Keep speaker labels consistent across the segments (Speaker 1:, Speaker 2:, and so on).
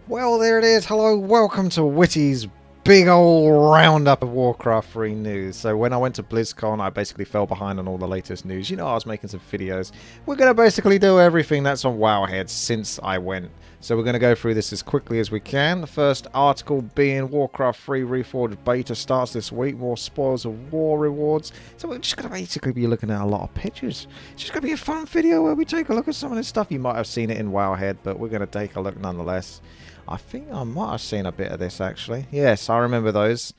Speaker 1: Well, there it is. Hello, welcome to Witty's big old roundup of Warcraft 3 news. So when I went to BlizzCon, I basically fell behind on all the latest news. You know, I was making some videos. We're going to basically do everything that's on Wowhead since I went. So we're going to go through this as quickly as we can. The first article being Warcraft 3 Reforged beta starts this week. More spoils of war rewards. So we're just going to basically be looking at a lot of pictures. It's just going to be a fun video where we take a look at some of this stuff. You might have seen it in Wowhead, but we're going to take a look nonetheless. I think I might have seen a bit of this actually. Yes, I remember those.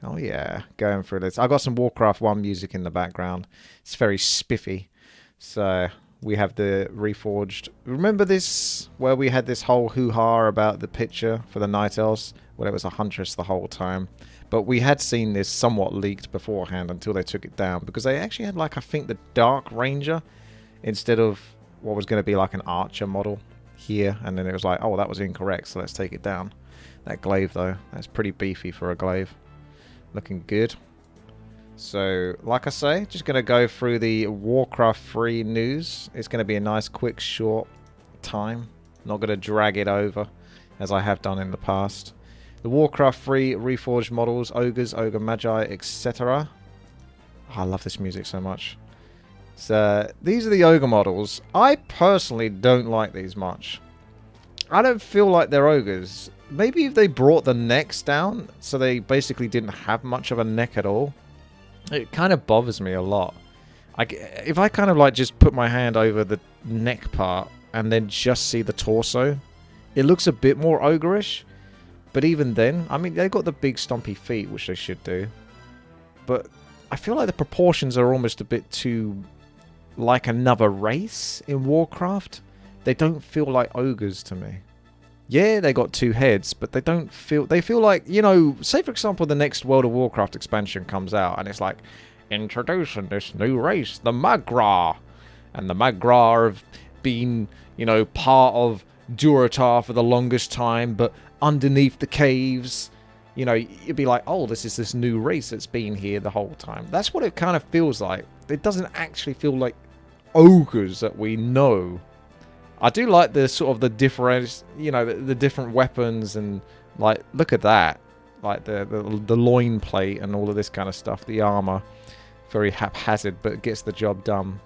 Speaker 1: Oh yeah, going through this. I got some Warcraft 1 music in the background. It's very spiffy. So we have the Reforged. Remember this, where we had this whole hoo-ha about the picture for the Night Elves? Well, it was a Huntress the whole time. But we had seen this somewhat leaked beforehand until they took it down. Because they actually had, like, I think the Dark Ranger instead of what was going to be like an Archer model here. And then it was like, oh, that was incorrect, so let's take it down. That glaive, though, that's pretty beefy for a glaive. Looking good. So, like I say, just going to go through the Warcraft 3 news. It's going to be a nice, quick, short time. Not going to drag it over, as I have done in the past. The Warcraft 3 Reforged Models, Ogres, Ogre Magi, etc. Oh, I love this music so much. So, these are the Ogre models. I personally don't like these much. I don't feel like they're ogres. Maybe if they brought the necks down, so they basically didn't have much of a neck at all. It kind of bothers me a lot. If I kind of like just put my hand over the neck part and then just see the torso, it looks a bit more ogreish. But even then, I mean, they've got the big stompy feet, which they should do. But I feel like the proportions are almost a bit too like another race in Warcraft. They don't feel like ogres to me. Yeah, they got two heads, but they don't feel... They feel like, you know... Say, for example, the next World of Warcraft expansion comes out, and it's like, introducing this new race, the Mag'ra. And the Mag'ra have been, you know, part of Durotar for the longest time, but underneath the caves, you know, you'd be like, oh, this is this new race that's been here the whole time. That's what it kind of feels like. It doesn't actually feel like ogres that we know. I do like the sort of the different, you know, the different weapons and like look at that, like the loin plate and all of this kind of stuff. The armor, very haphazard, but it gets the job done.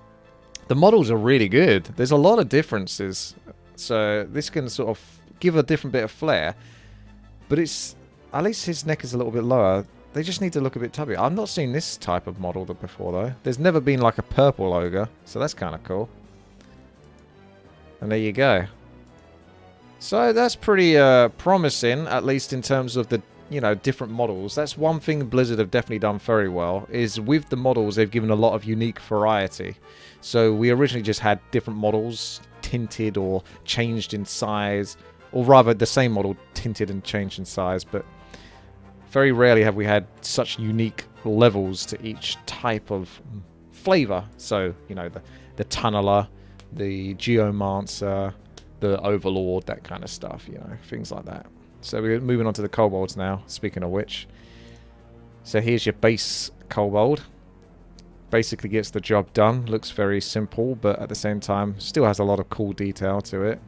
Speaker 1: The models are really good. There's a lot of differences, so this can sort of give a different bit of flair. But it's at least his neck is a little bit lower. They just need to look a bit tubby. I've not seen this type of model before though. There's never been like a purple ogre, so that's kind of cool. And there you go. So that's pretty promising, at least in terms of the, you know, different models. That's one thing Blizzard have definitely done very well, is with the models they've given a lot of unique variety. So we originally just had different models tinted or changed in size, or rather the same model tinted and changed in size, but very rarely have we had such unique levels to each type of flavor. So, you know, the Tunneler, the Geomancer, the Overlord, that kind of stuff, you know, things like that. So we're moving on to the Kobolds now, speaking of which. So here's your base Kobold. Basically gets the job done. Looks very simple, but at the same time, still has a lot of cool detail to it.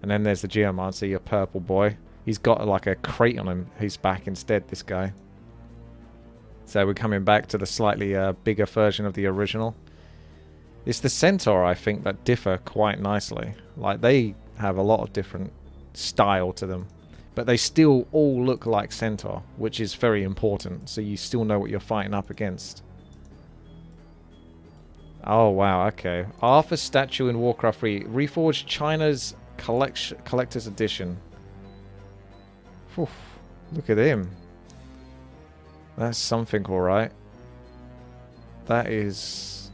Speaker 1: And then there's the Geomancer, your purple boy. He's got like a crate on him, his back instead, this guy. So we're coming back to the slightly bigger version of the original. It's the Centaur, I think, that differ quite nicely. Like, they have a lot of different style to them. But they still all look like Centaur, which is very important. So you still know what you're fighting up against. Oh, wow, okay. Arthur's statue in Warcraft 3. Reforged China's Collector's Edition. Whew, look at him. That's something, alright. That is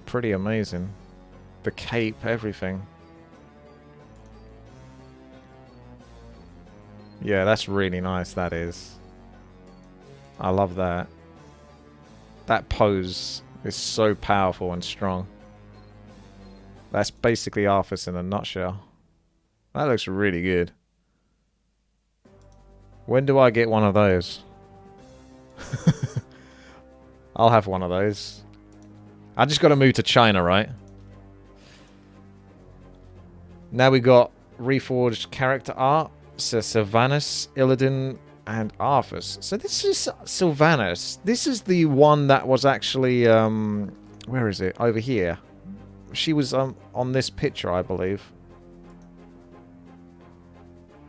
Speaker 1: pretty amazing. The cape, everything. Yeah, that's really nice, that is. I love that. That pose is so powerful and strong. That's basically Arthas in a nutshell. That looks really good. When do I get one of those? I'll have one of those. I just got to move to China, right? Now we got Reforged character art. So Sylvanas, Illidan, and Arthas. So this is Sylvanas. This is the one that was actually, where is it? Over here. She was on this picture, I believe.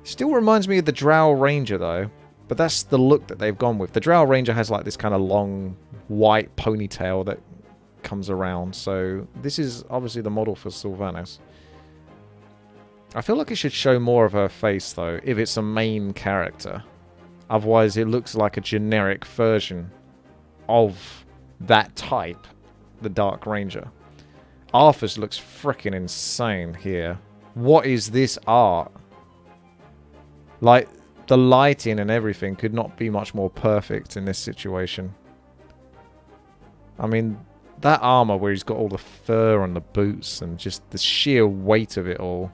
Speaker 1: Still reminds me of the Drow Ranger, though. But that's the look that they've gone with. The Drow Ranger has like this kind of long white ponytail that comes around. So this is obviously the model for Sylvanas. I feel like it should show more of her face, though, if it's a main character. Otherwise, it looks like a generic version of that type, the Dark Ranger. Arthas looks freaking insane here. What is this art? Like, the lighting and everything could not be much more perfect in this situation. I mean, that armor where he's got all the fur on the boots and just the sheer weight of it all.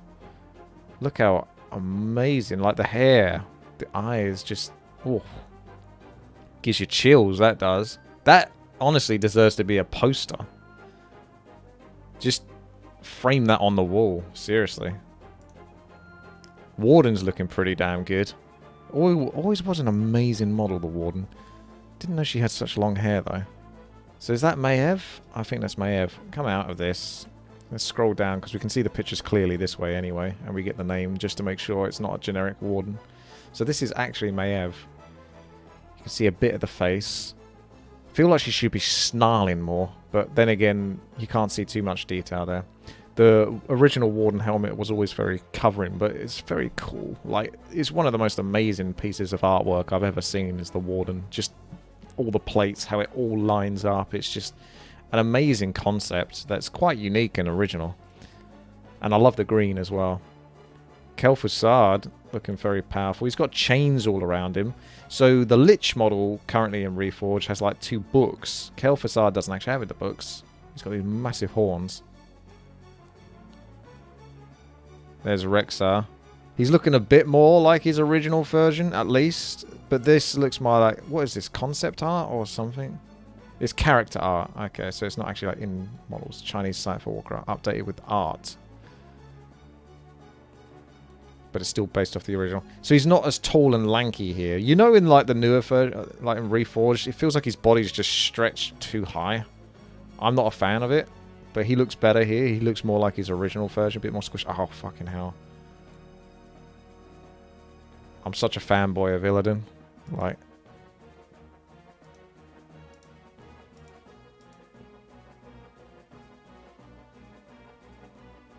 Speaker 1: Look how amazing. Like, the hair, the eyes, just... oh, gives you chills, that does. That honestly deserves to be a poster. Just frame that on the wall, seriously. Warden's looking pretty damn good. Always was an amazing model, the Warden. Didn't know she had such long hair, though. So is that Maiev? I think that's Maiev. Come out of this. Let's scroll down, because we can see the pictures clearly this way anyway. And we get the name, just to make sure it's not a generic Warden. So this is actually Maiev. You can see a bit of the face. I feel like she should be snarling more, but then again, you can't see too much detail there. The original Warden helmet was always very covering, but it's very cool. Like, it's one of the most amazing pieces of artwork I've ever seen is the Warden. Just all the plates, how it all lines up. It's just an amazing concept that's quite unique and original. And I love the green as well. Kel'Thuzad looking very powerful. He's got chains all around him. So the Lich model currently in Reforge has like 2 books. Kel'Thuzad doesn't actually have the books. He's got these massive horns. There's Rexar. He's looking a bit more like his original version, at least. But this looks more like... what is this? Concept art or something? It's character art. Okay, so it's not actually like in models. Chinese site for Warcraft. Updated with art. But it's still based off the original. So he's not as tall and lanky here. You know, in like the newer version, like in Reforged, it feels like his body's just stretched too high. I'm not a fan of it, but he looks better here. He looks more like his original version, a bit more squished. Oh, fucking hell. I'm such a fanboy of Illidan. Like...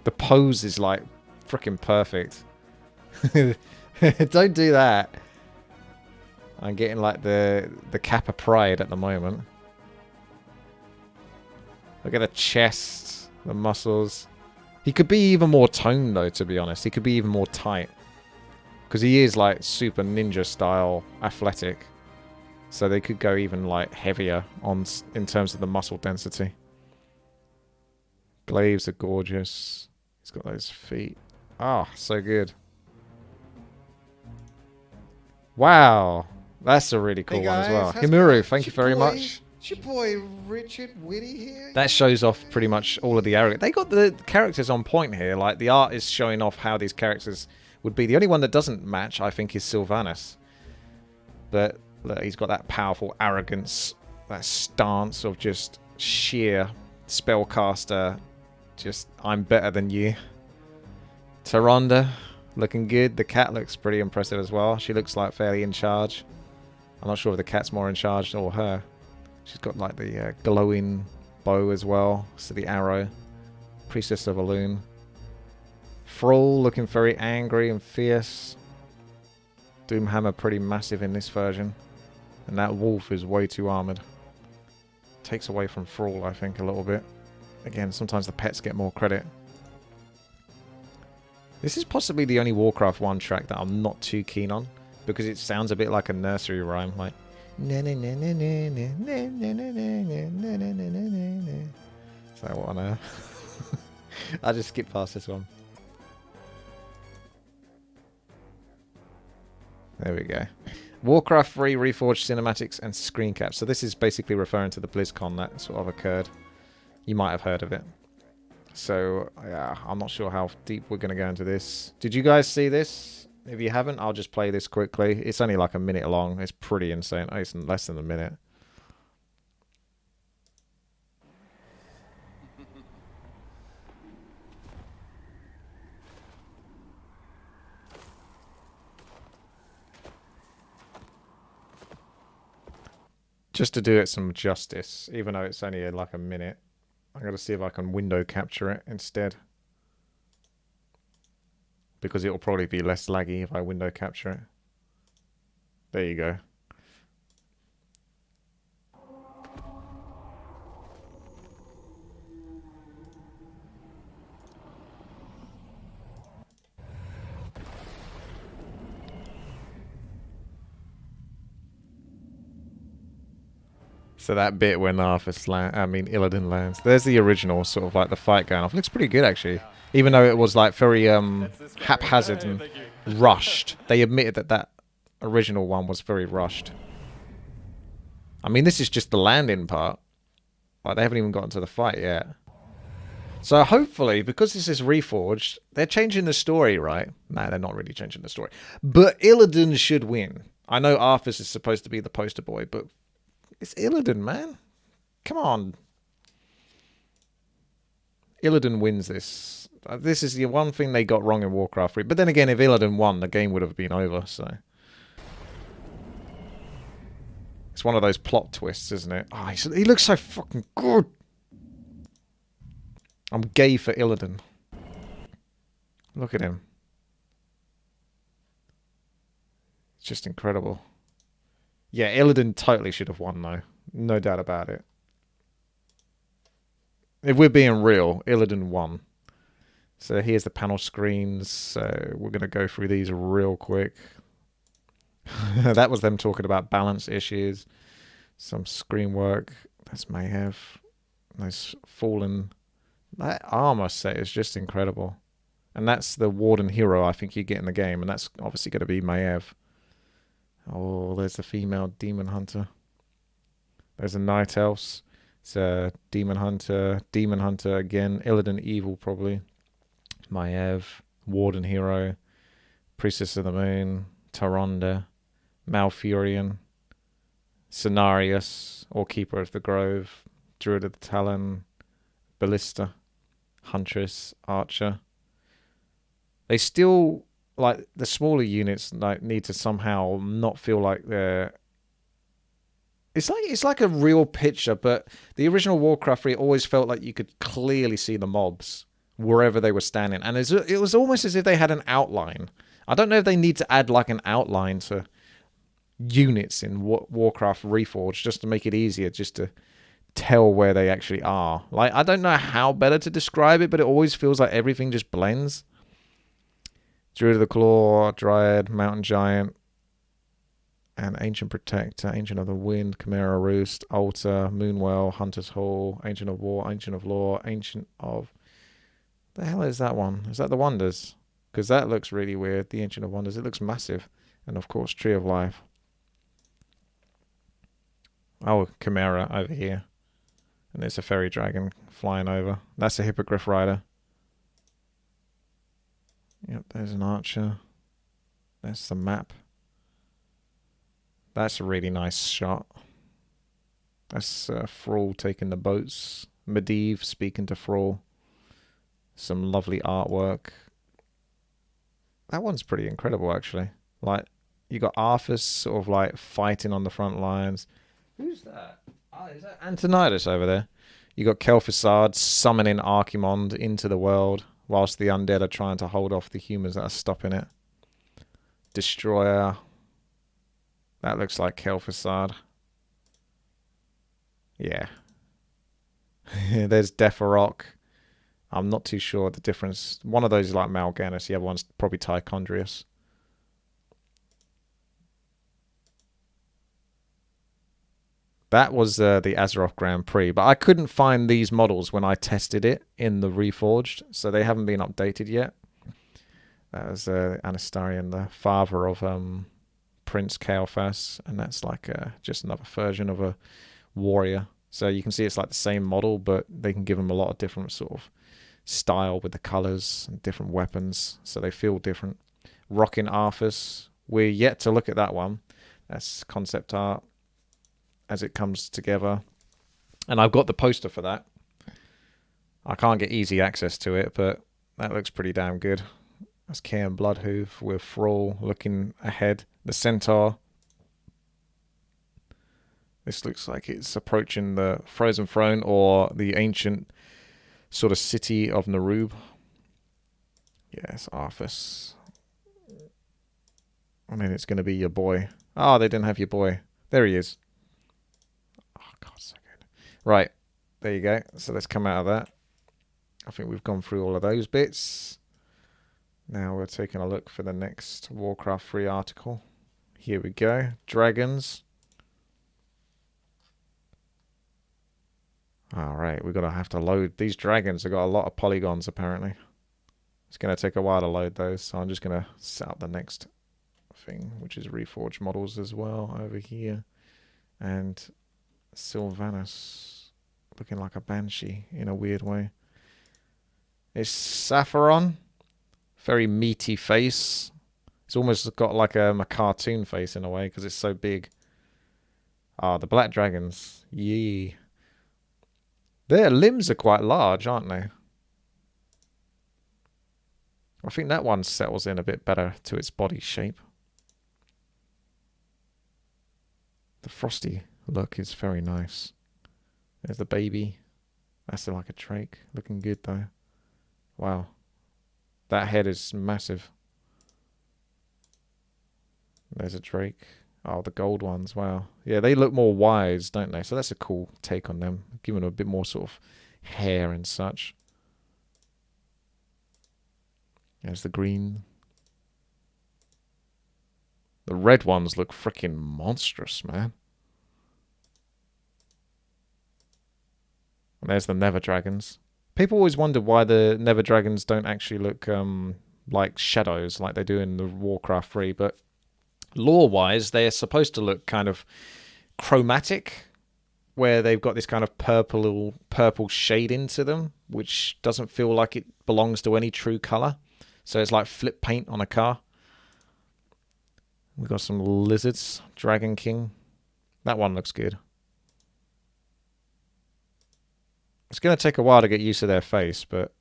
Speaker 1: the pose is like freaking perfect. Don't do that. I'm getting like the cap of pride at the moment. Look at the chest, the muscles. He could be even more toned though, to be honest. He could be even more tight. Because he is like super ninja style athletic. So they could go even like heavier in terms of the muscle density. Glaives are gorgeous. He's got those feet. Ah, so good. Wow. That's a really cool one as well. Himuru, thank you very much.
Speaker 2: It's your boy Richard Whitty here.
Speaker 1: That shows off pretty much all of the arrogance. They got the characters on point here. Like, the art is showing off how these characters would be. The only one that doesn't match, I think, is Sylvanas. But look, he's got that powerful arrogance, that stance of just sheer spellcaster. Just, I'm better than you. Taronda, looking good. The cat looks pretty impressive as well. She looks like fairly in charge. I'm not sure if the cat's more in charge or her. She's got like the glowing bow as well. So the arrow. Priestess of Elune. Thrall looking very angry and fierce. Doomhammer pretty massive in this version. And that wolf is way too armoured. Takes away from Thrall, I think, a little bit. Again, sometimes the pets get more credit. This is possibly the only Warcraft 1 track that I'm not too keen on. Because it sounds a bit like a nursery rhyme. Like... so what on earth? I just skipped past this one. There we go. Warcraft 3 Reforged cinematics and screen caps. So this is basically referring to the BlizzCon that sort of occurred. You might have heard of it. So, yeah, I'm not sure how deep we're going to go into this. Did you guys see this? If you haven't, I'll just play this quickly. It's only like a minute long. It's pretty insane. Oh, it's less than a minute. Just to do it some justice, even though it's only like a minute, I'm going to see if I can window capture it instead. Because it'll probably be less laggy if I window capture it. There you go. So that bit when Illidan lands. There's the original, sort of like the fight going off. Looks pretty good actually. Even though it was like very haphazard and rushed. They admitted that that original one was very rushed. I mean, this is just the landing part. Like, they haven't even gotten to the fight yet. So hopefully, because this is Reforged, they're changing the story, right? Nah, they're not really changing the story. But Illidan should win. I know Arthas is supposed to be the poster boy, but it's Illidan, man. Come on. Illidan wins this. This is the one thing they got wrong in Warcraft 3. But then again, if Illidan won, the game would have been over, so... It's one of those plot twists, isn't it? Oh, he looks so fucking good. I'm gay for Illidan. Look at him. It's just incredible. Yeah, Illidan totally should have won, though. No doubt about it. If we're being real, Illidan won. So here's the panel screens. So we're going to go through these real quick. That was them talking about balance issues. Some screen work. That's Maiev. Nice fallen. That armor set is just incredible. And that's the Warden hero I think you get in the game. And that's obviously going to be Maiev. Oh, there's the female Demon Hunter. There's a Night Elves. It's a Demon Hunter. Demon Hunter again. Illidan Evil probably. Maiev. Warden hero. Priestess of the Moon. Taronda. Malfurion. Cenarius. Or Keeper of the Grove. Druid of the Talon. Ballista. Huntress. Archer. They still... like the smaller units like need to somehow not feel like they're it's like a real picture, but the original Warcraft 3 always felt like you could clearly see the mobs wherever they were standing, and it was almost as if they had an outline. I don't know if they need to add like an outline to units in Warcraft Reforged just to make it easier just to tell where they actually are. Like, I don't know how better to describe it, but it always feels like everything just blends. Druid of the Claw, Dryad, Mountain Giant, and Ancient Protector, Ancient of the Wind, Chimera Roost, Altar, Moonwell, Hunter's Hall, Ancient of War, Ancient of Law, Ancient of... the hell is that one? Is that the Wonders? Because that looks really weird, the Ancient of Wonders. It looks massive. And of course, Tree of Life. Oh, Chimera over here. And there's a Fairy Dragon flying over. That's a Hippogriff Rider. Yep, there's an Archer. That's the map. That's a really nice shot. That's Thrall taking the boats. Medivh speaking to Thrall. Some lovely artwork. That one's pretty incredible, actually. Like, you got Arthas sort of like fighting on the front lines. Who's that? Oh, is that Antonidas over there? You got Kel'Thuzad summoning Archimonde into the world, whilst the Undead are trying to hold off the humans that are stopping it. Destroyer. That looks like Kel'Thuzad. Yeah. There's Defarok. I'm not too sure the difference. One of those is like Mal'Ganis. The other one's probably Tichondrius. That was the Azeroth Grand Prix, but I couldn't find these models when I tested it in the Reforged, so they haven't been updated yet. That was Anastarian, the father of Prince Kael'thas, and that's like just another version of a warrior. So you can see it's like the same model, but they can give them a lot of different sort of style with the colours and different weapons, so they feel different. Rockin' Arthas, we're yet to look at that one. That's concept art as it comes together. And I've got the poster for that. I can't get easy access to it, but that looks pretty damn good. That's Cairn Bloodhoof with Thrall looking ahead. The Centaur. This looks like it's approaching the Frozen Throne or the ancient sort of city of Narub. Yes, Arthas. And then it's going to be your boy. Oh, they didn't have your boy. There he is. Oh, God, so good. Right. There you go. So let's come out of that. I think we've gone through all of those bits. Now we're taking a look for the next Warcraft 3 article. Here we go. Dragons. Alright, we're going to have to load. These dragons have got a lot of polygons, apparently. It's going to take a while to load those, so I'm just going to set up the next thing, which is Reforged Models as well, over here. And Sylvanas, looking like a banshee in a weird way. It's Sapphiron. Very meaty face. It's almost got like a cartoon face in a way, because it's so big. Ah, the black dragons. Yee. Their limbs are quite large, aren't they? I think that one settles in a bit better to its body shape. The frosty look is very nice. There's the baby. That's like a drake. Looking good though. Wow. That head is massive. There's a drake. Oh, the gold ones. Wow. Yeah, they look more wise, don't they? So that's a cool take on them. Giving them a bit more sort of hair and such. There's the green. The red ones look freaking monstrous, man. And there's the Nether Dragons. People always wonder why the Nether Dragons don't actually look like shadows like they do in the Warcraft 3, but lore-wise, they're supposed to look kind of chromatic, where they've got this kind of purple shade into them, which doesn't feel like it belongs to any true colour. So it's like flip paint on a car. We've got some lizards. Dragon King. That one looks good. It's going to take a while to get used to their face, but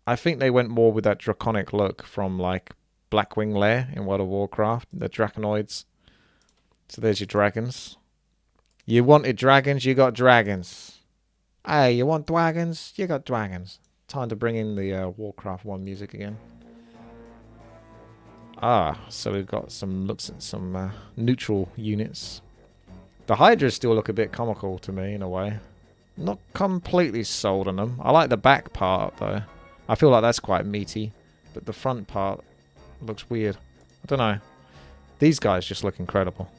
Speaker 1: I think they went more with that draconic look from like Blackwing Lair in World of Warcraft, the Draconoids. So there's your dragons. You wanted dragons, you got dragons. Hey, you want dragons, you got dragons. Time to bring in the Warcraft 1 music again. Ah, so we've got some looks at some neutral units. The Hydras still look a bit comical to me in a way. Not completely sold on them. I like the back part though. I feel like that's quite meaty, but the front part looks weird. I don't know. These guys just look incredible.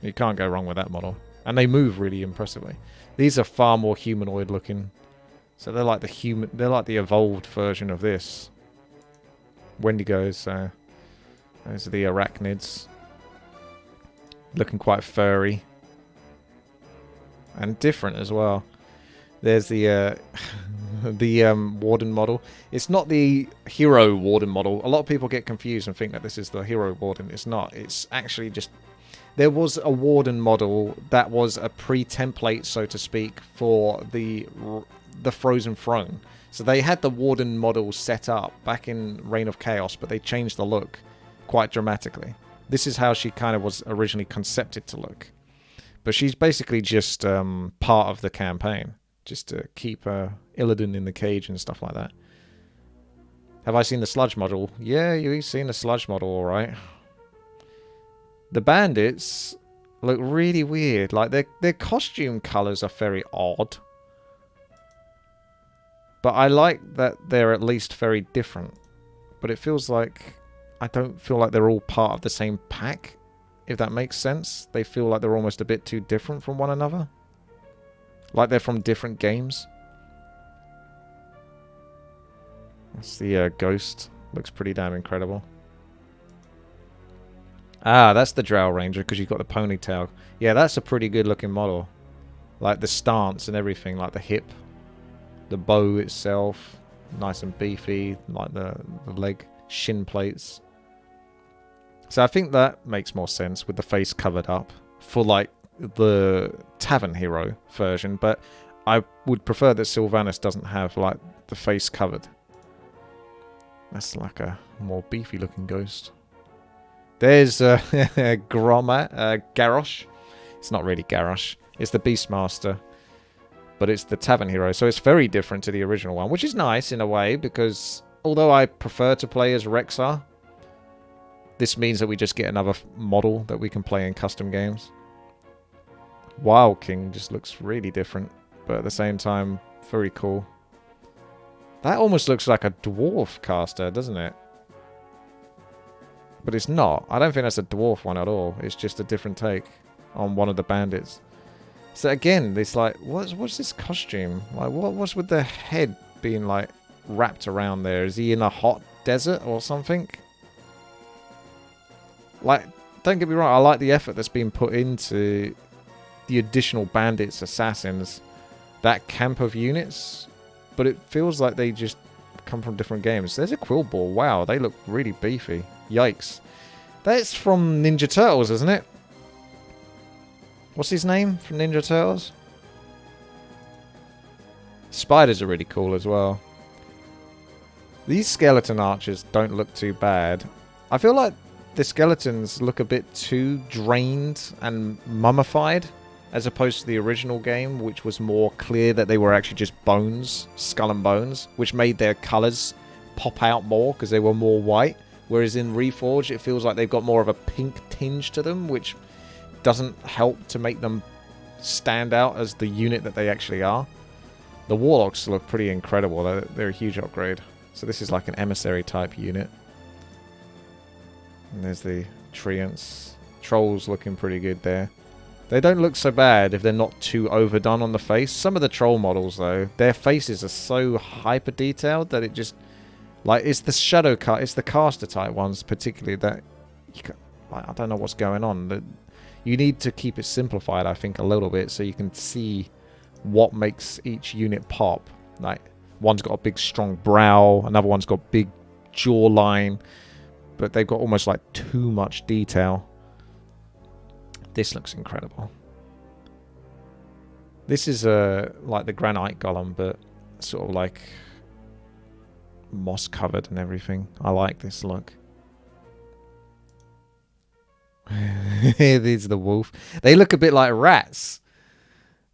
Speaker 1: You can't go wrong with that model. And they move really impressively. These are far more humanoid looking. So they're like the evolved version of this. Wendigos, those are the arachnids. Looking quite furry. And different as well. There's the Warden model. It's not the hero Warden model. A lot of people get confused and think that this is the hero Warden. It's not. It's actually just... There was a Warden model that was a pre-template, so to speak, for the Frozen Throne. So they had the Warden model set up back in Reign of Chaos, but they changed the look quite dramatically. This is how she kind of was originally concepted to look. But she's basically just part of the campaign. Just to keep Illidan in the cage and stuff like that. Have I seen the Sludge model? Yeah, you've seen the Sludge model, alright. The bandits look really weird. Like, their costume colours are very odd. But I like that they're at least very different. But it feels like... I don't feel like they're all part of the same pack. If that makes sense. They feel like they're almost a bit too different from one another. Like they're from different games. That's the ghost. Looks pretty damn incredible. Ah, that's the Drow Ranger because you've got the ponytail. Yeah, that's a pretty good looking model. Like the stance and everything. Like the hip. The bow itself. nice and beefy, like the leg shin plates. So I think that makes more sense with the face covered up for like the Tavern Hero version, but I would prefer that Sylvanas doesn't have like the face covered. That's like a more beefy looking ghost. There's Garrosh. It's not really Garrosh. It's the Beastmaster. But it's the Tavern Hero. So it's very different to the original one. Which is nice in a way. Because although I prefer to play as Rexar, this means that we just get another model that we can play in custom games. Wild King just looks really different. But at the same time, very cool. That almost looks like a dwarf caster, doesn't it? But it's not. I don't think that's a dwarf one at all. It's just a different take on one of the bandits. So again, it's like, what's this costume? Like, what's with the head being like wrapped around there? Is he in a hot desert or something? Like, don't get me wrong. I like the effort that's been put into the additional bandits, assassins, that camp of units. But it feels like they just come from different games. There's a Quillball. Wow, they look really beefy. Yikes. That's from Ninja Turtles, isn't it? What's his name from Ninja Turtles? Spiders are really cool as well. These skeleton archers don't look too bad. I feel like the skeletons look a bit too drained and mummified, as opposed to the original game, which was more clear that they were actually just bones, skull and bones, which made their colours pop out more because they were more white. Whereas in Reforged, it feels like they've got more of a pink tinge to them, which doesn't help to make them stand out as the unit that they actually are. The Warlocks look pretty incredible. They're a huge upgrade. So this is like an emissary type unit. And there's the Treants. Trolls looking pretty good there. They don't look so bad if they're not too overdone on the face. Some of the troll models, though, their faces are so hyper detailed that it just... Like, it's the shadow cut, it's the caster type ones particularly that... You can, like, I don't know what's going on. You need to keep it simplified, I think, a little bit so you can see what makes each unit pop. Like, one's got a big, strong brow. Another one's got big jawline. But they've got almost, like, too much detail. This looks incredible. This is like the granite golem, but sort of like moss covered and everything. I like this look. These are the wolf. They look a bit like rats.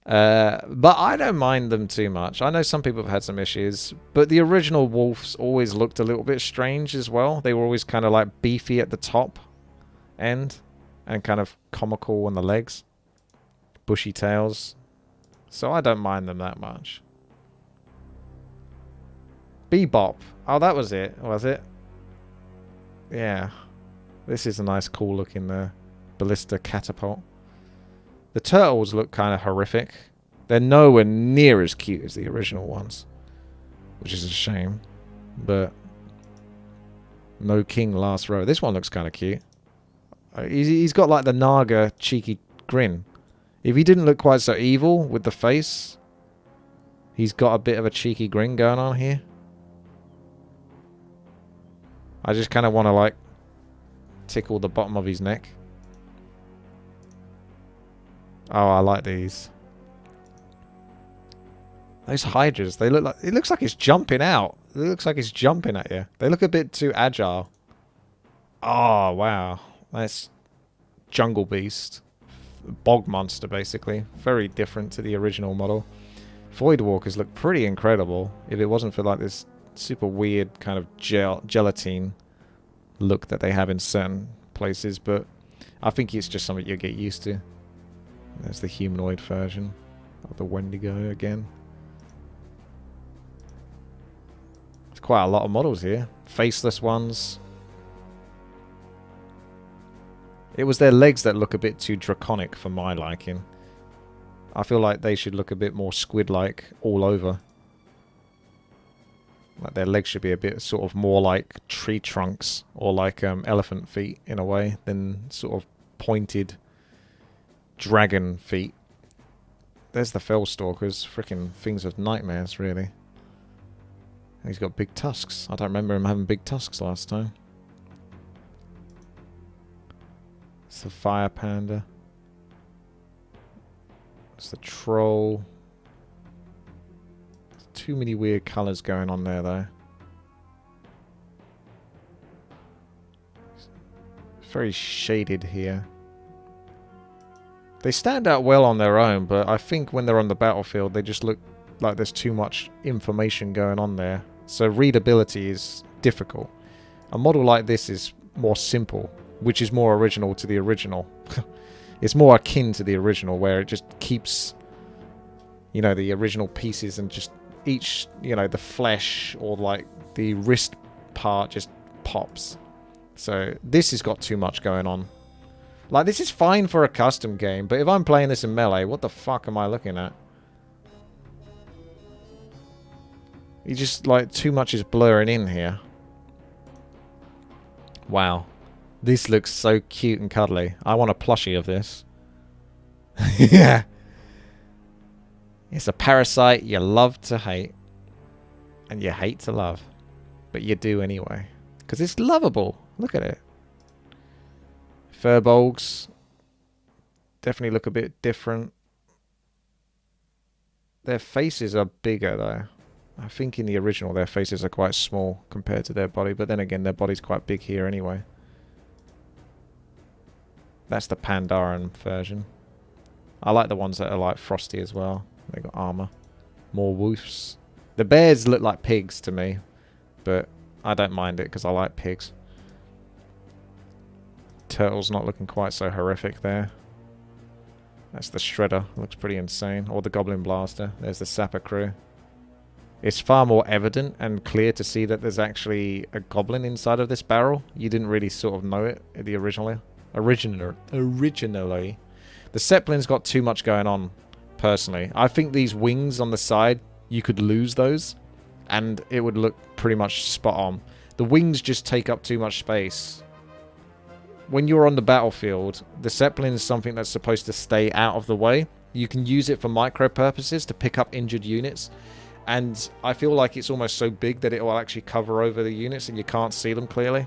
Speaker 1: But I don't mind them too much. I know some people have had some issues, but the original wolves always looked a little bit strange as well. They were always kind of like beefy at the top end. And kind of comical on the legs. Bushy tails. So I don't mind them that much. Bebop. Oh, that was it, was it? Yeah. This is a nice, cool looking ballista catapult. The turtles look kind of horrific. They're nowhere near as cute as the original ones. Which is a shame. But... No king last row. This one looks kind of cute. He's got like the Naga cheeky grin. If he didn't look quite so evil with the face, he's got a bit of a cheeky grin going on here. I just kind of want to like tickle the bottom of his neck. Oh, I like these. Those hydras, they look like, it looks like it's jumping out. It looks like it's jumping at you. They look a bit too agile. Oh, wow. That's Jungle Beast. Bog monster, basically. Very different to the original model. Voidwalkers look pretty incredible if it wasn't for like this super weird kind of gelatine look that they have in certain places, but I think it's just something you'll get used to. There's the humanoid version of the Wendigo again. There's quite a lot of models here. Faceless ones. It was their legs that look a bit too draconic for my liking. I feel like they should look a bit more squid-like all over. Like their legs should be a bit sort of more like tree trunks or like elephant feet in a way than sort of pointed dragon feet. There's the Fellstalkers. Freaking things of nightmares, really. He's got big tusks. I don't remember him having big tusks last time. It's the fire panda. It's the troll. There's too many weird colours going on there, though. It's very shaded here. They stand out well on their own, but I think when they're on the battlefield, they just look like there's too much information going on there. So readability is difficult. A model like this is more simple, which is more original to the original. It's more akin to the original, where it just keeps, you know, the original pieces and just each, you know, the flesh or like the wrist part just pops. So this has got too much going on. Like, this is fine for a custom game, but if I'm playing this in Melee, what the fuck am I looking at? You just, like, too much is blurring in here. Wow. This looks so cute and cuddly. I want a plushie of this. Yeah. It's a parasite you love to hate. And you hate to love. But you do anyway. Because it's lovable. Look at it. Furbolgs. Definitely look a bit different. Their faces are bigger though. I think in the original their faces are quite small compared to their body. But then again, their body's quite big here anyway. That's the Pandaren version. I like the ones that are like frosty as well. They got armor. More woofs. The bears look like pigs to me, but I don't mind it because I like pigs. Turtle's not looking quite so horrific there. That's the Shredder. Looks pretty insane. Or the Goblin Blaster. There's the Sapper crew. It's far more evident and clear to see that there's actually a goblin inside of this barrel. You didn't really sort of know it in the originally. The Zeppelin's got too much going on, personally. I think these wings on the side, you could lose those, and it would look pretty much spot on. The wings just take up too much space. When you're on the battlefield, the Zeppelin is something that's supposed to stay out of the way. You can use it for micro purposes to pick up injured units, and I feel like it's almost so big that it will actually cover over the units and you can't see them clearly.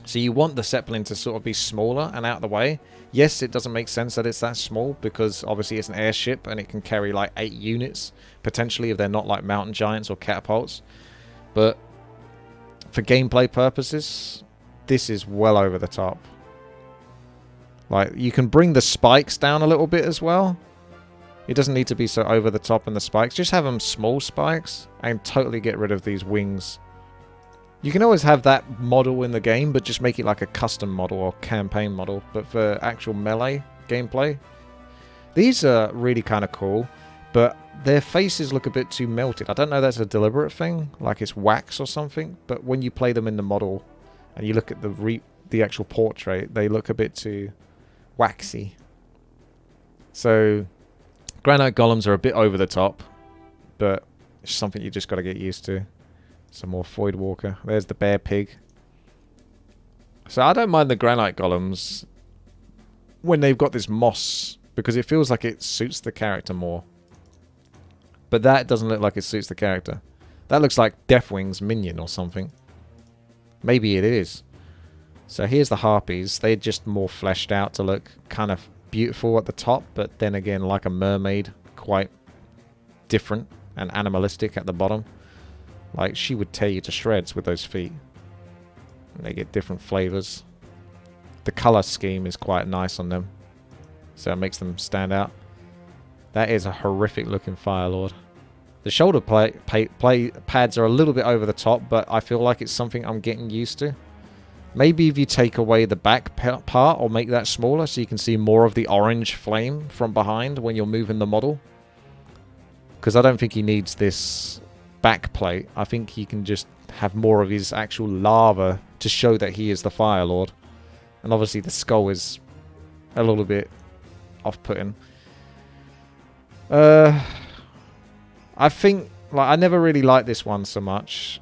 Speaker 1: So you want the Zeppelin to sort of be smaller and out of the way. Yes, it doesn't make sense that it's that small because obviously it's an airship and it can carry like 8 units, potentially, if they're not like mountain giants or catapults. But for gameplay purposes, this is well over the top. Like, you can bring the spikes down a little bit as well. It doesn't need to be so over the top in the spikes. Just have them small spikes and totally get rid of these wings. You can always have that model in the game, but just make it like a custom model or campaign model. But for actual melee gameplay, these are really kind of cool, but their faces look a bit too melted. I don't know if that's a deliberate thing, like it's wax or something, but when you play them in the model and you look at the actual portrait, they look a bit too waxy. So granite golems are a bit over the top, but it's something you just got to get used to. Some more Void Walker. There's the bear pig. So I don't mind the granite golems when they've got this moss, because it feels like it suits the character more. But that doesn't look like it suits the character. That looks like Deathwing's minion or something. Maybe it is. So here's the harpies. They're just more fleshed out to look kind of beautiful at the top, but then again like a mermaid, quite different and animalistic at the bottom. Like, she would tear you to shreds with those feet. And they get different flavors. The color scheme is quite nice on them, so it makes them stand out. That is a horrific looking Firelord. The shoulder pads are a little bit over the top, but I feel like it's something I'm getting used to. Maybe if you take away the back part or make that smaller so you can see more of the orange flame from behind when you're moving the model. Because I don't think he needs this back plate. I think he can just have more of his actual lava to show that he is the Fire Lord. And obviously the skull is a little bit off-putting. I think, like, I never really liked this one so much.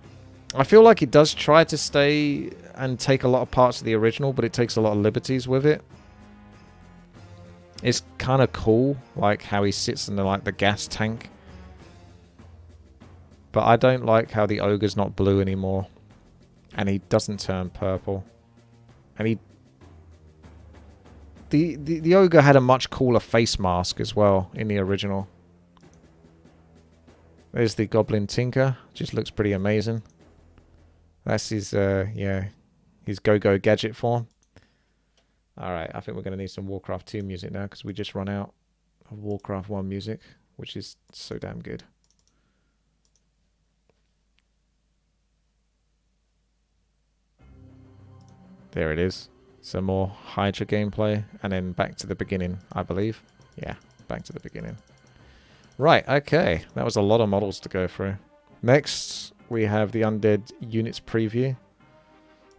Speaker 1: I feel like it does try to stay and take a lot of parts of the original, but it takes a lot of liberties with it. It's kind of cool, like how he sits in the gas tank. But I don't like how the ogre's not blue anymore. And he doesn't turn purple. And he... The ogre had a much cooler face mask as well in the original. There's the Goblin Tinker. Just looks pretty amazing. That's his, yeah, his go-go gadget form. Alright, I think we're going to need some Warcraft 2 music now, because we just run out of Warcraft 1 music, which is so damn good. There it is. Some more Hydra gameplay, and then back to the beginning, I believe. Yeah, back to the beginning. Right, okay. That was a lot of models to go through. Next, we have the Undead Units preview.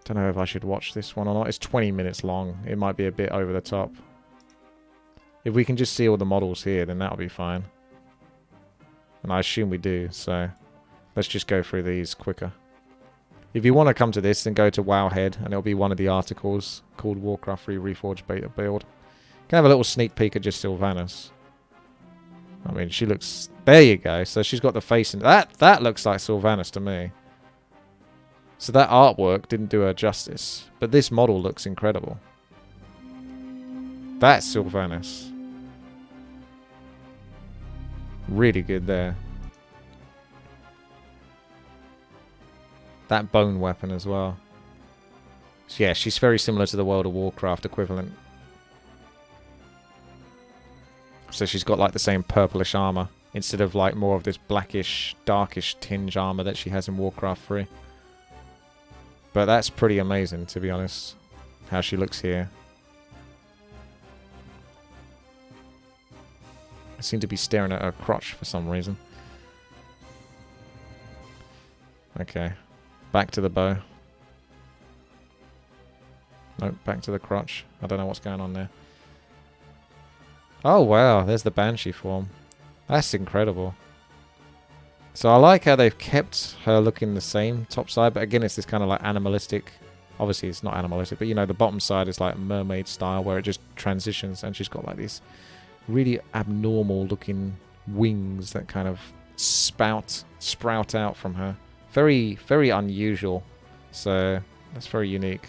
Speaker 1: Don't know if I should watch this one or not. It's 20 minutes long. It might be a bit over the top. If we can just see all the models here, then that'll be fine. And I assume we do, so let's just go through these quicker. If you want to come to this, then go to Wowhead, and it'll be one of the articles called Warcraft Reforged Beta Build. Can have a little sneak peek at just Sylvanas. I mean, she looks... There you go. So she's got the face in... That looks like Sylvanas to me. So that artwork didn't do her justice. But this model looks incredible. That's Sylvanas. Really good there. That bone weapon as well. So yeah, she's very similar to the World of Warcraft equivalent. So she's got like the same purplish armor instead of like more of this blackish, darkish tinge armor that she has in Warcraft 3. But that's pretty amazing, to be honest, how she looks here. I seem to be staring at her crotch for some reason. Okay. Back to the bow. Nope, back to the crotch. I don't know what's going on there. Oh wow, there's the Banshee form. That's incredible. So I like how they've kept her looking the same top side, but again it's this kind of like animalistic. Obviously it's not animalistic, but you know the bottom side is like mermaid style where it just transitions, and she's got like these really abnormal looking wings that kind of sprout out from her. Very, very unusual. So that's very unique.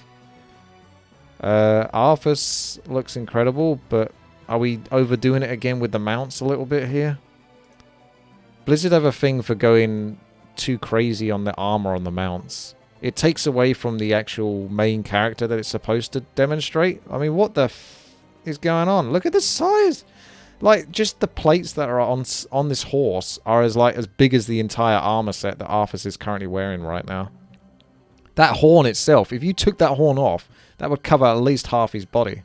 Speaker 1: Arthas looks incredible, but are we overdoing it again with the mounts a little bit here? Blizzard have a thing for going too crazy on the armor on the mounts. It takes away from the actual main character that it's supposed to demonstrate. I mean, what the f is going on? Look at the size! Like, just the plates that are on this horse are as big as the entire armor set that Arthas is currently wearing right now. That horn itself, if you took that horn off, that would cover at least half his body.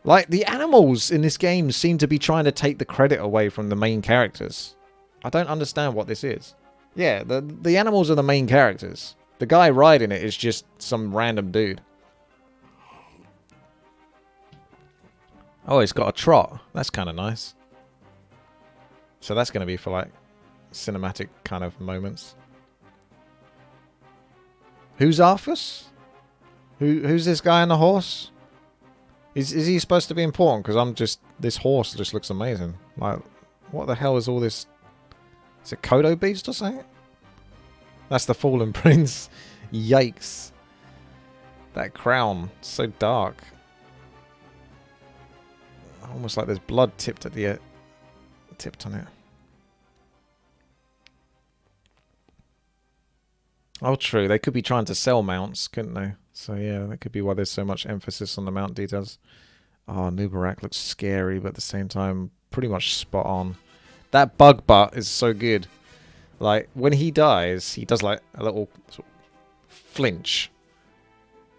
Speaker 1: Like, the animals in this game seem to be trying to take the credit away from the main characters. I don't understand what this is. Yeah, the animals are the main characters. The guy riding it is just some random dude. Oh, it's got a trot. That's kind of nice. So that's going to be for, like, cinematic kind of moments. Who's Arthas? Who's this guy on the horse? Is he supposed to be important? Because I'm just... This horse just looks amazing. Like, what the hell is all this... Is it Kodo Beast or something? That's the Fallen Prince. Yikes. That crown. So dark. Almost like there's blood tipped at the... tipped on it. Oh, true. They could be trying to sell mounts, couldn't they? So, yeah, that could be why there's so much emphasis on the mount details. Oh, Nubarak looks scary, but at the same time, pretty much spot on. That bug butt is so good. Like, when he dies, he does, like, a little sort of flinch.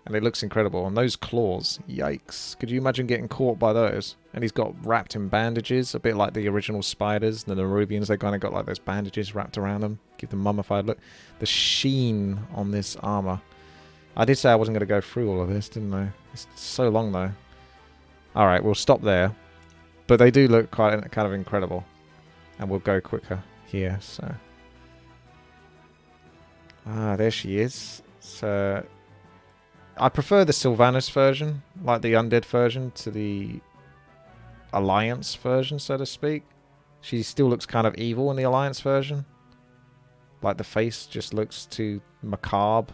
Speaker 1: And it looks incredible. And those claws, yikes. Could you imagine getting caught by those? And he's got wrapped in bandages, a bit like the original spiders. The Nerubians, they kind of got like those bandages wrapped around them. Give them mummified look. The sheen on this armor. I did say I wasn't going to go through all of this, didn't I? It's so long, though. Alright, we'll stop there. But they do look quite kind of incredible. And we'll go quicker here, so... Ah, there she is. So... I prefer the Sylvanas version, like the Undead version, to the Alliance version, so to speak. She still looks kind of evil in the Alliance version. Like the face just looks too macabre.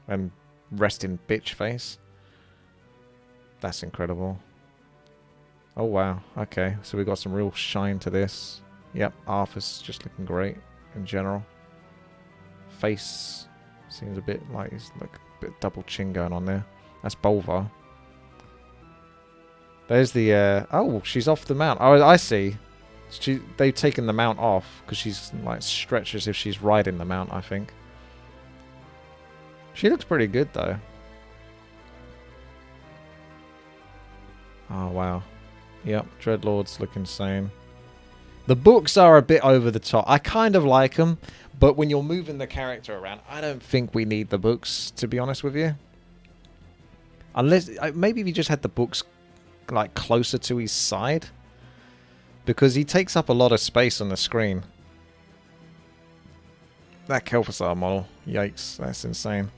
Speaker 1: And resting bitch face. That's incredible. Oh wow, okay. So we got some real shine to this. Yep, Arthur's just looking great in general. Face seems a bit like he's like a bit double chin going on there. That's Bolvar. There's the oh, she's off the mount. Oh, I see. They've taken the mount off because she's like stretched as if she's riding the mount, I think. She looks pretty good though. Oh wow. Yep, Dreadlords look insane. The books are a bit over the top. I kind of like them, but when you're moving the character around, I don't think we need the books, to be honest with you. Unless, maybe if you just had the books like closer to his side. Because he takes up a lot of space on the screen. That Kel'Thuzar model. Yikes, that's insane.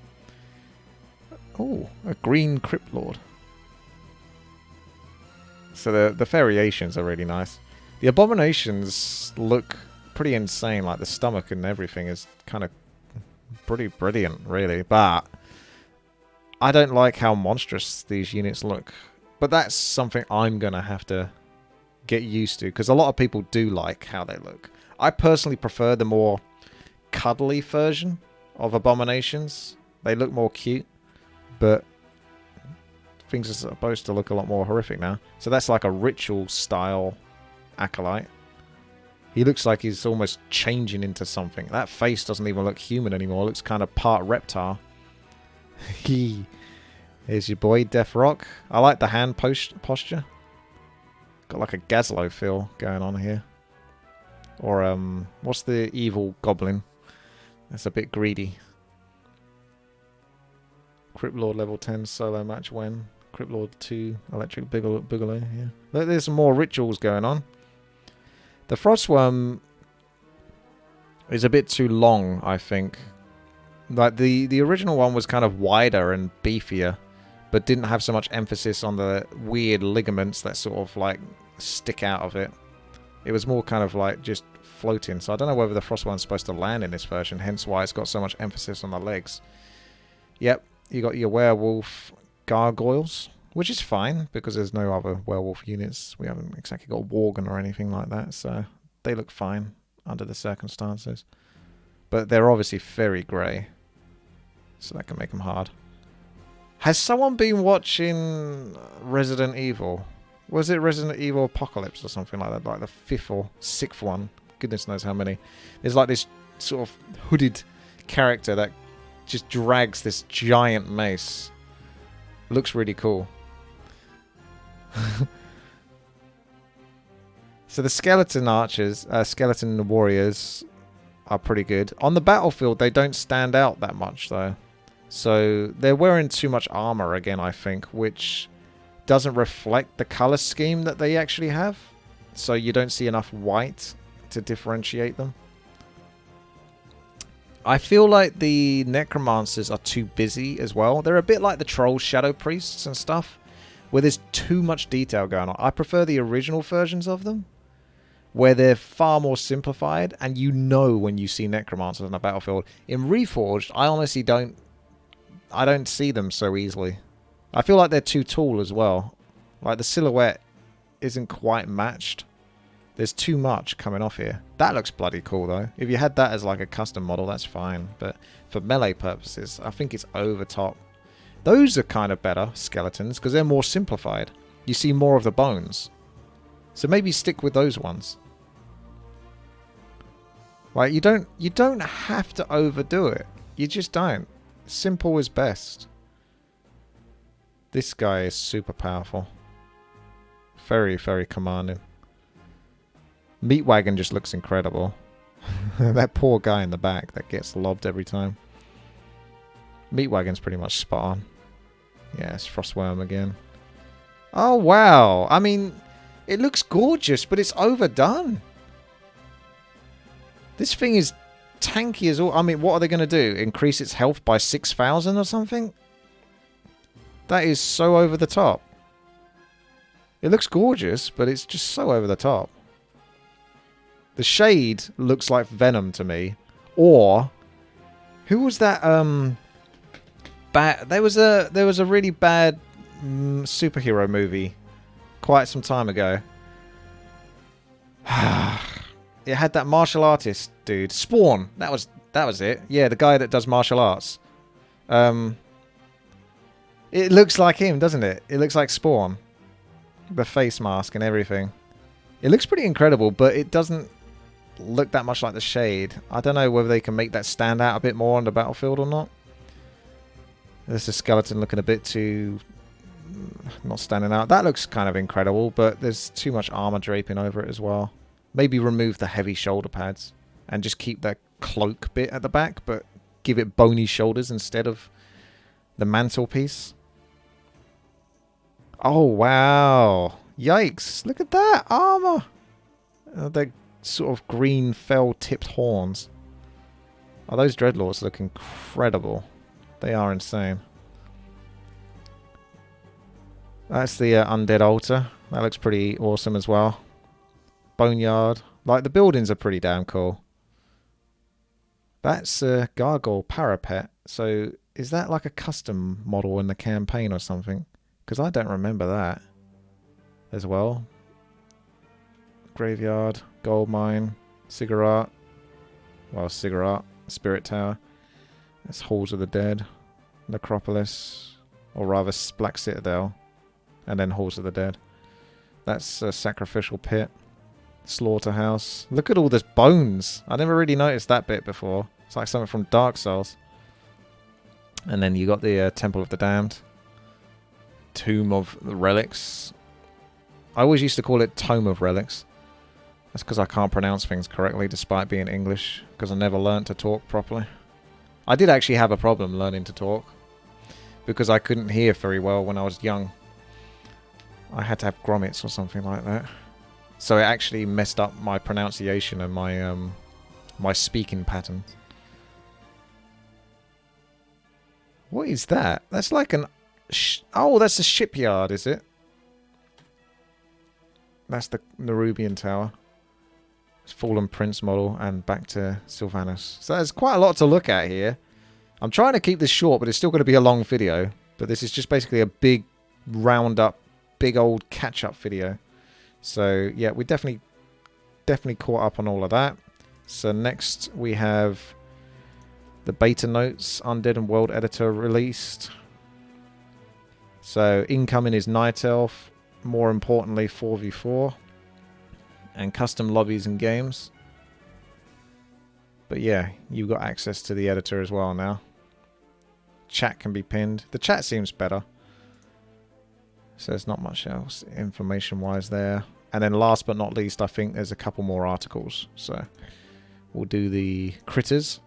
Speaker 1: Oh, a green Crypt Lord. So the variations are really nice. The abominations look pretty insane. Like the stomach and everything is kind of pretty brilliant, really. But I don't like how monstrous these units look. But that's something I'm going to have to get used to. Because a lot of people do like how they look. I personally prefer the more cuddly version of abominations. They look more cute. But things are supposed to look a lot more horrific now. So that's like a ritual style acolyte. He looks like he's almost changing into something. That face doesn't even look human anymore. It looks kind of part reptile. Here's your boy, Death Rock. I like the hand posture. Got like a Gazlo feel going on here. Or, what's the evil goblin? That's a bit greedy. Crypt Lord level 10 solo match when? Crypt Lord 2 electric boogaloo, yeah. There's some more rituals going on. The Frostworm is a bit too long, I think. Like the original one was kind of wider and beefier, but didn't have so much emphasis on the weird ligaments that sort of like stick out of it. It was more kind of like just floating. So I don't know whether the Frostworm's supposed to land in this version, hence why it's got so much emphasis on the legs. Yep, you got your werewolf gargoyles, which is fine because there's no other werewolf units. We haven't exactly got a Worgen or anything like that, so they look fine under the circumstances. But they're obviously very grey, so that can make them hard. Has someone been watching Resident Evil? Was it Resident Evil Apocalypse or something like that? Like the 5th or 6th one. Goodness knows how many. There's like this sort of hooded character that just drags this giant mace. Looks really cool. So the skeleton archers, skeleton warriors are pretty good. On the battlefield, they don't stand out that much though. So they're wearing too much armor again, I think, which doesn't reflect the color scheme that they actually have. So you don't see enough white to differentiate them. I feel like the necromancers are too busy as well. They're a bit like the troll shadow priests and stuff, where there's too much detail going on. I prefer the original versions of them, where they're far more simplified, and you know when you see necromancers on the battlefield. In Reforged, I honestly don't see them so easily. I feel like they're too tall as well. Like the silhouette isn't quite matched. There's too much coming off here. That looks bloody cool though. If you had that as like a custom model, that's fine. But for melee purposes, I think it's over top. Those are kind of better skeletons because they're more simplified. You see more of the bones. So maybe stick with those ones. Like you don't have to overdo it. You just don't. Simple is best. This guy is super powerful. Very, very commanding. Meatwagon just looks incredible. That poor guy in the back that gets lobbed every time. Meatwagon's pretty much spot on. Yeah, it's Frostworm again. Oh, wow. I mean, it looks gorgeous, but it's overdone. This thing is tanky as all. I mean, what are they going to do? Increase its health by 6,000 or something? That is so over the top. It looks gorgeous, but it's just so over the top. The shade looks like Venom to me. Or who was that? There was a really bad superhero movie quite some time ago. It had that martial artist dude, Spawn. That was it. Yeah, the guy that does martial arts. It looks like him, doesn't it? It looks like Spawn. The face mask and everything. It looks pretty incredible, but it doesn't look that much like the shade. I don't know whether they can make that stand out a bit more on the battlefield or not. There's a skeleton looking a bit too... not standing out. That looks kind of incredible, but there's too much armor draping over it as well. Maybe remove the heavy shoulder pads and just keep that cloak bit at the back, but give it bony shoulders instead of the mantelpiece. Oh, wow. Yikes. Look at that armor. The sort of green fell-tipped horns. Oh, those dreadlords look incredible. They are insane. That's the undead altar. That looks pretty awesome as well. Boneyard. Like, the buildings are pretty damn cool. That's a gargoyle parapet. So, is that like a custom model in the campaign or something? Because I don't remember that as well. Graveyard, gold mine, cigarette. Well, cigarette, spirit tower. That's Halls of the Dead, Necropolis, or rather Black Citadel, and then Halls of the Dead. That's a sacrificial pit, slaughterhouse. Look at all this bones. I never really noticed that bit before. It's like something from Dark Souls. And then you got the Temple of the Damned. Tomb of the Relics. I always used to call it Tome of Relics. That's because I can't pronounce things correctly despite being English, because I never learnt to talk properly. I did actually have a problem learning to talk because I couldn't hear very well when I was young. I had to have grommets or something like that. So it actually messed up my pronunciation and my my speaking pattern. What is that? That's like an... oh, that's a shipyard, is it? That's the Nerubian Tower. It's Fallen Prince model and back to Sylvanas. So there's quite a lot to look at here. I'm trying to keep this short, but it's still going to be a long video. But this is just basically a big round-up, big old catch-up video. So, yeah, we definitely caught up on all of that. So next we have the beta notes, Undead and World Editor released. So incoming is Night Elf, more importantly 4v4, and custom lobbies and games. But yeah, you've got access to the editor as well now. Chat can be pinned. The chat seems better. So there's not much else information-wise there. And then last but not least, I think there's a couple more articles. So we'll do the critters.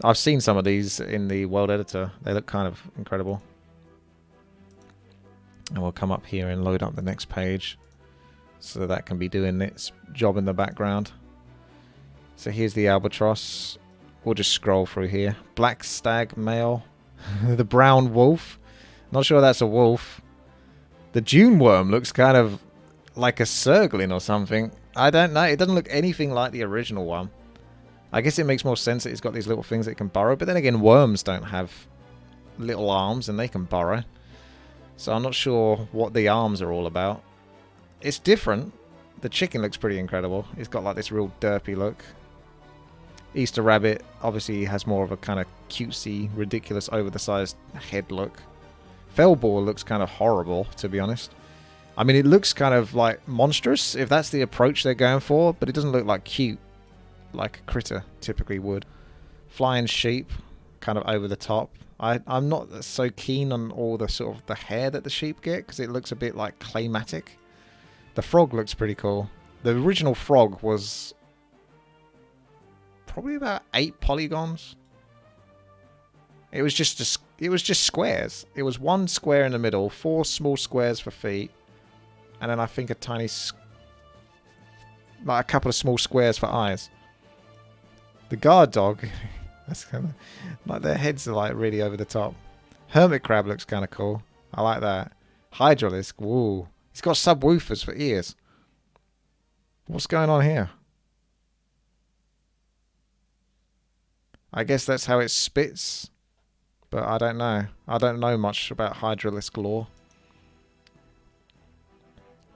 Speaker 1: I've seen some of these in the World Editor. They look kind of incredible. And we'll come up here and load up the next page. So that can be doing its job in the background. So here's the albatross. We'll just scroll through here. Black stag male. The brown wolf. Not sure that's a wolf. The June worm looks kind of like a Surglin or something. I don't know. It doesn't look anything like the original one. I guess it makes more sense that it's got these little things that it can burrow. But then again, worms don't have little arms and they can burrow. So I'm not sure what the arms are all about. It's different. The chicken looks pretty incredible. It's got like this real derpy look. Easter rabbit obviously has more of a kind of cutesy, ridiculous, over-the-sized head look. Fellboar looks kind of horrible, to be honest. I mean, it looks kind of like monstrous, if that's the approach they're going for, but it doesn't look like cute, like a critter typically would. Flying sheep, kind of over the top. I'm not so keen on all the sort of the hair that the sheep get, because it looks a bit like claymatic. The frog looks pretty cool. The original frog was probably about 8 polygons. It was just squares. It was one square in the middle, 4 small squares for feet, and then I think a tiny, like a couple of small squares for eyes. The guard dog, that's kind of like their heads are like really over the top. Hermit crab looks kind of cool. I like that. Hydralisk, woo. It's got subwoofers for ears. What's going on here? I guess that's how it spits. But I don't know. I don't know much about Hydralisk lore.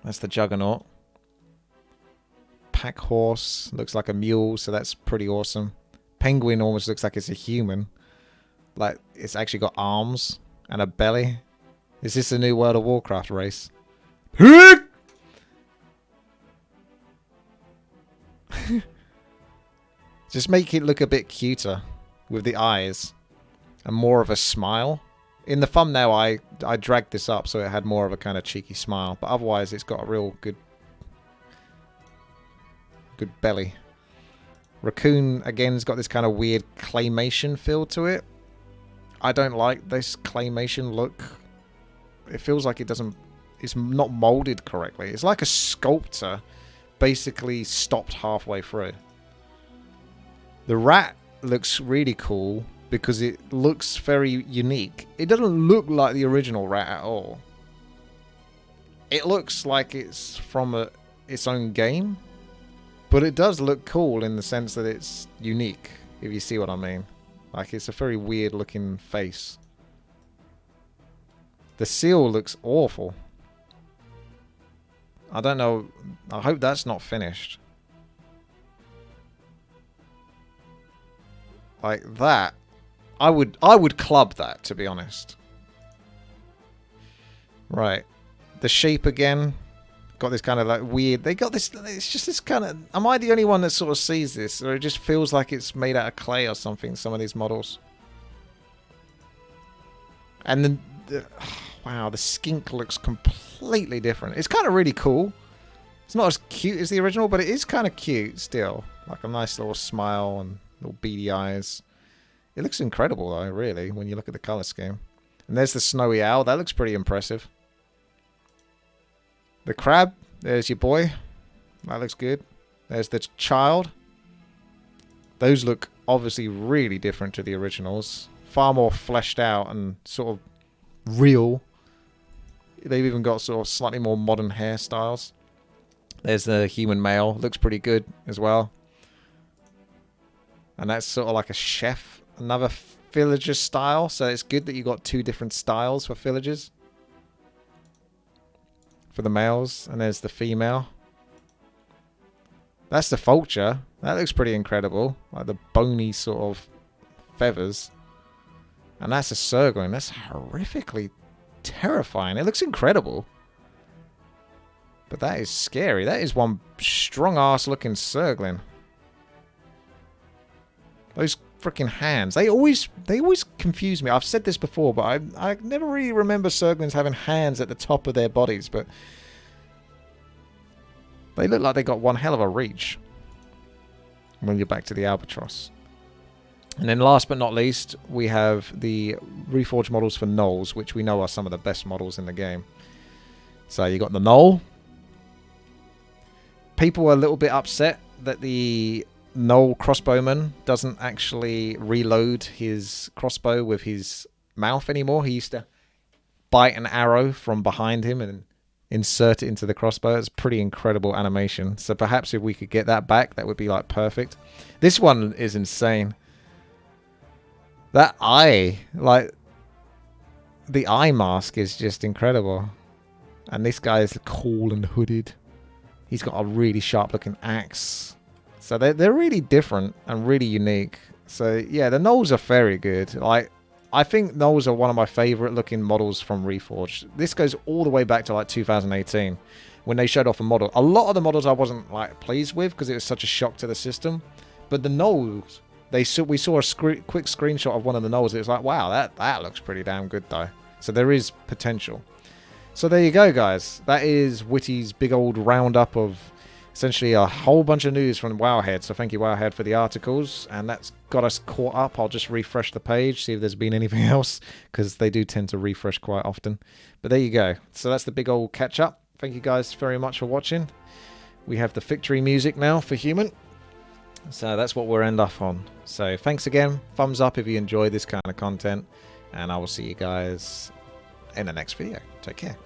Speaker 1: That's the Juggernaut. Pack Horse. Looks like a mule, so that's pretty awesome. Penguin almost looks like it's a human. Like, it's actually got arms and a belly. Is this a new World of Warcraft race? Just make it look a bit cuter with the eyes and more of a smile. In the thumbnail, I dragged this up so it had more of a kind of cheeky smile, but otherwise it's got a real good belly. Raccoon again has got this kind of weird claymation feel to it. I don't like this claymation look. It feels like it's not molded correctly. It's like a sculptor basically stopped halfway through. The rat looks really cool because it looks very unique. It doesn't look like the original rat at all. It looks like it's from its own game, but it does look cool in the sense that it's unique, if you see what I mean. Like, it's a very weird looking face. The seal looks awful. I don't know. I hope that's not finished. Like that. I would club that, to be honest. Right. The sheep again. Got this kind of like weird... They got this... It's just this kind of... Am I the only one that sort of sees this? Or it just feels like it's made out of clay or something, some of these models. And then... Wow, the skink looks completely different. It's kind of really cool. It's not as cute as the original, but it is kind of cute still. Like a nice little smile and little beady eyes. It looks incredible though, really, when you look at the colour scheme. And there's the snowy owl. That looks pretty impressive. The crab. There's your boy. That looks good. There's the child. Those look obviously really different to the originals. Far more fleshed out and sort of real. They've even got sort of slightly more modern hairstyles. There's the human male. Looks pretty good as well. And that's sort of like a chef. Another villager style. So it's good that you got two different styles for villagers. For the males. And there's the female. That's the vulture. That looks pretty incredible. Like the bony sort of feathers. And that's a Sirloin. That's horrifically terrifying. It looks incredible. But that is scary. That is one strong ass looking Sirloin. Those freaking hands. They always confuse me. I've said this before, but I never really remember Sirloins having hands at the top of their bodies, but they look like they got one hell of a reach when you're back to the Albatross. And then last but not least, we have the Reforged models for Knowles, which we know are some of the best models in the game. So you got the Knoll. People were a little bit upset that the Knoll crossbowman doesn't actually reload his crossbow with his mouth anymore. He used to bite an arrow from behind him and insert it into the crossbow. It's pretty incredible animation. So perhaps if we could get that back, that would be like perfect. This one is insane. That eye, like the eye mask is just incredible. And this guy is cool and hooded. He's got a really sharp looking axe. So they're really different and really unique. So yeah, the Knowles are very good. Like, I think Knowles are one of my favorite looking models from Reforged. This goes all the way back to like 2018 when they showed off a model. A lot of the models I wasn't like pleased with because it was such a shock to the system. But the Knowles, we saw a quick screenshot of one of the Knowles. It was like, wow, that looks pretty damn good though. So there is potential. So there you go, guys. That is Witty's big old roundup of essentially a whole bunch of news from Wowhead. So thank you, Wowhead, for the articles. And that's got us caught up. I'll just refresh the page, see if there's been anything else, because they do tend to refresh quite often. But there you go. So that's the big old catch up. Thank you guys very much for watching. We have the victory music now for human. So that's what we'll end up on. So thanks again. Thumbs up if you enjoy this kind of content. And I will see you guys in the next video. Take care.